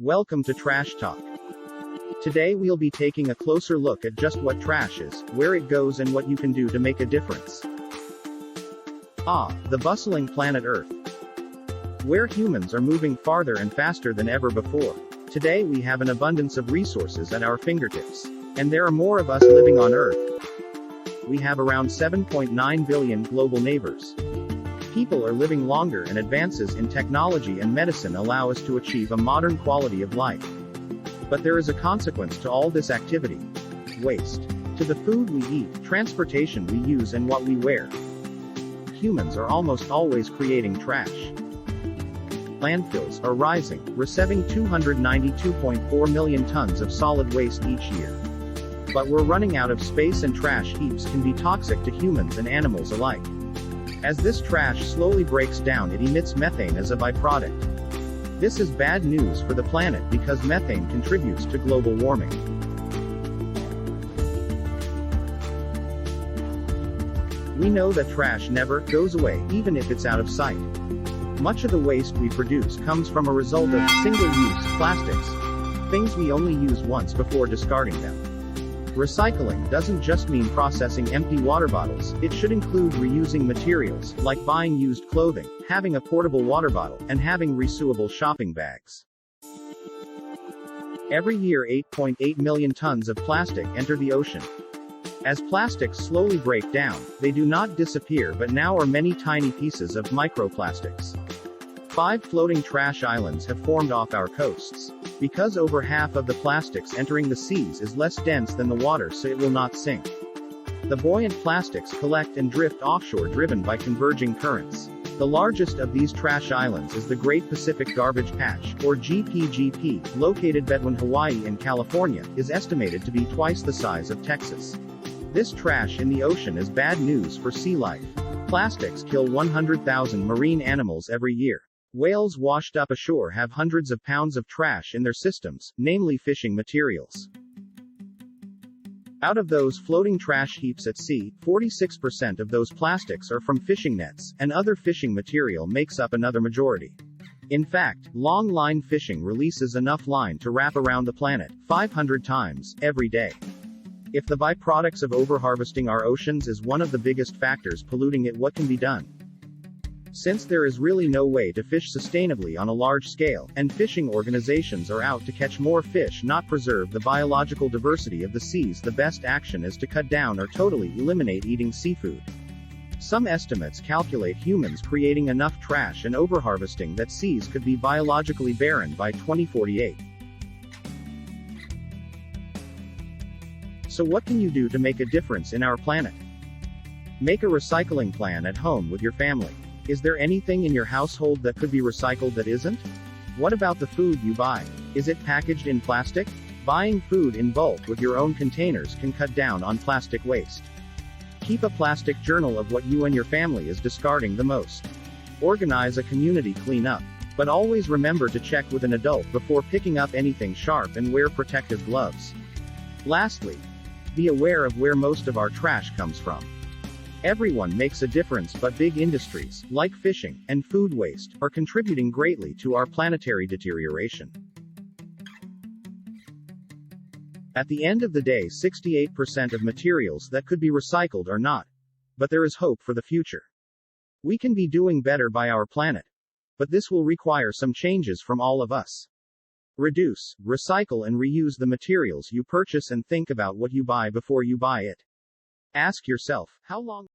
Welcome to Trash Talk. Today we'll be taking a closer look at just what trash is, where it goes, and what you can do to make a difference. The bustling planet Earth. Where humans are moving farther and faster than ever before. Today we have an abundance of resources at our fingertips. And there are more of us living on Earth. We have around 7.9 billion global neighbors. People are living longer, and advances in technology and medicine allow us to achieve a modern quality of life. But there is a consequence to all this activity. Waste. To the food we eat, transportation we use, and what we wear. Humans are almost always creating trash. Landfills are rising, receiving 292.4 million tons of solid waste each year. But we're running out of space, and trash heaps can be toxic to humans and animals alike. As this trash slowly breaks down, it emits methane as a byproduct. This is bad news for the planet because methane contributes to global warming. We know that trash never goes away, even if it's out of sight. Much of the waste we produce comes from a result of single-use plastics, things we only use once before discarding them. Recycling doesn't just mean processing empty water bottles, it should include reusing materials, like buying used clothing, having a portable water bottle, and having reusable shopping bags. Every year 8.8 million tons of plastic enter the ocean. As plastics slowly break down, they do not disappear but now are many tiny pieces of microplastics. 5 floating trash islands have formed off our coasts. Because over half of the plastics entering the seas is less dense than the water, so it will not sink. The buoyant plastics collect and drift offshore, driven by converging currents. The largest of these trash islands is the Great Pacific Garbage Patch, or GPGP, located between Hawaii and California, is estimated to be twice the size of Texas. This trash in the ocean is bad news for sea life. Plastics kill 100,000 marine animals every year. Whales washed up ashore have hundreds of pounds of trash in their systems, namely fishing materials. Out of those floating trash heaps at sea, 46% of those plastics are from fishing nets, and other fishing material makes up another majority. In fact, long line fishing releases enough line to wrap around the planet 500 times every day. If the byproducts of overharvesting our oceans is one of the biggest factors polluting it, what can be done? Since there is really no way to fish sustainably on a large scale, and fishing organizations are out to catch more fish, not preserve the biological diversity of the seas, the best action is to cut down or totally eliminate eating seafood. Some estimates calculate humans creating enough trash and overharvesting that seas could be biologically barren by 2048. So what can you do to make a difference in our planet? Make a recycling plan at home with your family. Is there anything in your household that could be recycled that isn't? What about the food you buy? Is it packaged in plastic? Buying food in bulk with your own containers can cut down on plastic waste. Keep a plastic journal of what you and your family is discarding the most. Organize a community cleanup. But always remember to check with an adult before picking up anything sharp, and wear protective gloves. Lastly, be aware of where most of our trash comes from. Everyone makes a difference, but big industries, like fishing and food waste, are contributing greatly to our planetary deterioration. At the end of the day, 68% of materials that could be recycled are not. But there is hope for the future. We can be doing better by our planet. But this will require some changes from all of us. Reduce, recycle, and reuse the materials you purchase, and think about what you buy before you buy it. Ask yourself, how long